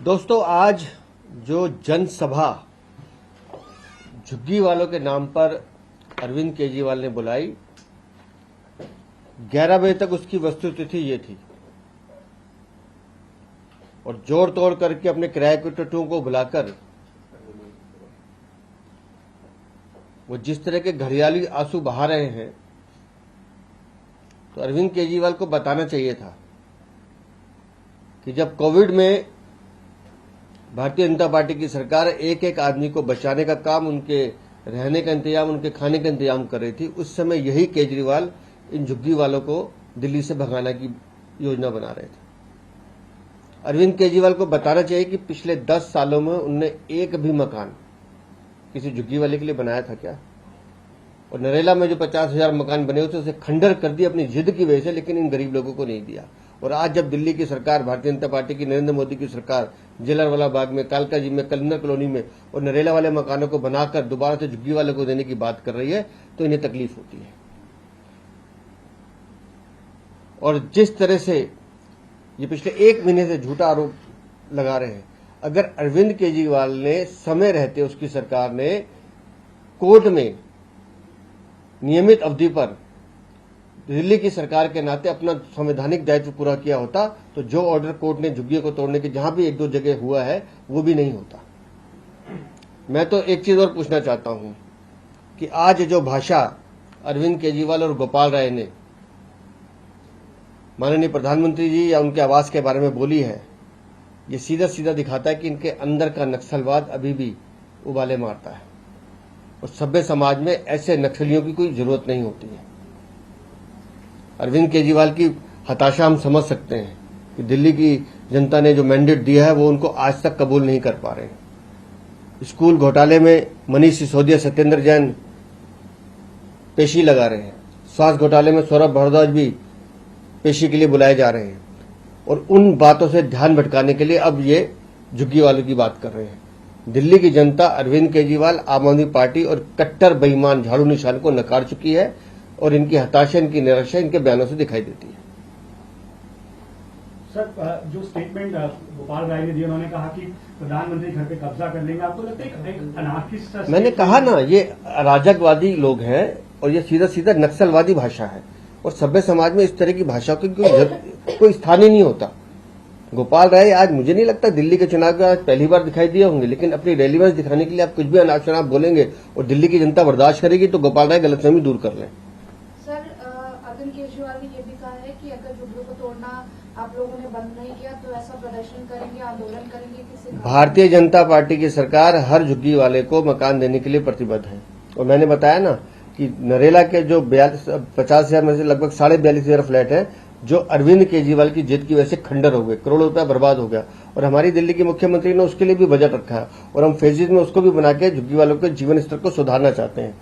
दोस्तों, आज जो जनसभा झुग्गी वालों के नाम पर अरविंद केजरीवाल ने बुलाई, 11 बजे तक उसकी वस्तुस्थिति ये थी और जोड़ तोड़ करके अपने किराए के टट्टुओं को बुलाकर वो जिस तरह के घड़ियाली आंसू बहा रहे हैं, तो अरविंद केजरीवाल को बताना चाहिए था कि जब कोविड में भारतीय जनता पार्टी की सरकार एक एक आदमी को बचाने का काम, उनके रहने का इंतजाम, उनके खाने का इंतजाम कर रही थी, उस समय यही केजरीवाल इन झुग्गी वालों को दिल्ली से भगाने की योजना बना रहे थे। अरविंद केजरीवाल को बताना चाहिए कि पिछले 10 सालों में उनने एक भी मकान किसी झुग्गी वाले के लिए बनाया था क्या? और नरेला में जो 50,000 मकान बने हुए थे उसे खंडर कर दिया अपनी जिद की वजह से, लेकिन इन गरीब लोगों को नहीं दिया। और आज जब दिल्ली की सरकार, भारतीय जनता पार्टी की, नरेंद्र मोदी की सरकार जलियांवाला बाग में, कालका जी में, कलिंगर कॉलोनी में और नरेला वाले मकानों को बनाकर दोबारा से झुग्गी वालों को देने की बात कर रही है, तो इन्हें तकलीफ होती है। और जिस तरह से ये पिछले 1 महीने से झूठा आरोप लगा रहे हैं, अगर अरविंद केजरीवाल ने समय रहते, उसकी सरकार ने कोर्ट में नियमित अवधि पर दिल्ली की सरकार के नाते अपना संवैधानिक दायित्व पूरा किया होता, तो जो ऑर्डर कोर्ट ने झुग्गियों को तोड़ने के जहां भी 1-2 जगह हुआ है, वो भी नहीं होता। मैं तो एक चीज और पूछना चाहता हूं कि आज जो भाषा अरविंद केजरीवाल और गोपाल राय ने माननीय प्रधानमंत्री जी या उनके आवास के बारे में बोली है, ये सीधा सीधा दिखाता है कि इनके अंदर का नक्सलवाद अभी भी उबाले मारता है और सभ्य समाज में ऐसे नक्सलियों की कोई जरूरत नहीं होती है। अरविंद केजरीवाल की हताशा हम समझ सकते हैं कि दिल्ली की जनता ने जो मैंडेट दिया है वो उनको आज तक कबूल नहीं कर पा रहे हैं। स्कूल घोटाले में मनीष सिसोदिया, सत्येंद्र जैन पेशी लगा रहे हैं। स्वास्थ्य घोटाले में सौरभ भारद्वाज भी पेशी के लिए बुलाए जा रहे हैं और उन बातों से ध्यान भटकाने के लिए अब ये झुग्गी वालों की बात कर रहे हैं। दिल्ली की जनता अरविंद केजरीवाल, आम आदमी पार्टी और कट्टर बेईमान झाड़ू निशान को नकार चुकी है और इनकी हताशा, इनकी निराशा इनके बयानों से दिखाई देती है। सर, जो स्टेटमेंट गोपाल राय ने दी, उन्होंने कहा कि प्रधानमंत्री घर पे कब्जा कर लेंगे। आपको लगता है एक अनार्किस्ट? मैंने कहा ना, ये अराजकवादी लोग हैं और ये सीधा सीधा नक्सलवादी भाषा है और सभ्य समाज में इस तरह की भाषा की कोई स्थान ही नहीं होता। गोपाल राय आज मुझे नहीं लगता दिल्ली के चुनाव के आज पहली बार दिखाई दिए होंगे, लेकिन अपनी रेलिवेंस दिखाने के लिए आप कुछ भी अनाप शनाप बोलेंगे और दिल्ली की जनता बर्दाश्त करेगी, तो गोपाल राय गलतफहमी दूर कर लें। सर, अरविंद केजरीवाल ने यह भी कहा है कि अगर झुग्गियों को तोड़ना आप लोगों ने बंद नहीं किया तो ऐसा प्रदर्शन करेंगे, आंदोलन करेंगे। किसी भारतीय जनता पार्टी की सरकार हर झुग्गी वाले को मकान देने के लिए प्रतिबद्ध है और मैंने बताया ना कि नरेला के जो 50,000 में से लगभग 42,500 फ्लैट है जो अरविंद केजरीवाल की जिद की वजह से खंडर हो गए, करोड़ों रुपया बर्बाद हो गया और हमारी दिल्ली के मुख्यमंत्री ने उसके लिए भी बजट रखा है और हम फेजेज में उसको भी बना के झुग्गी वालों के जीवन स्तर को सुधारना चाहते हैं।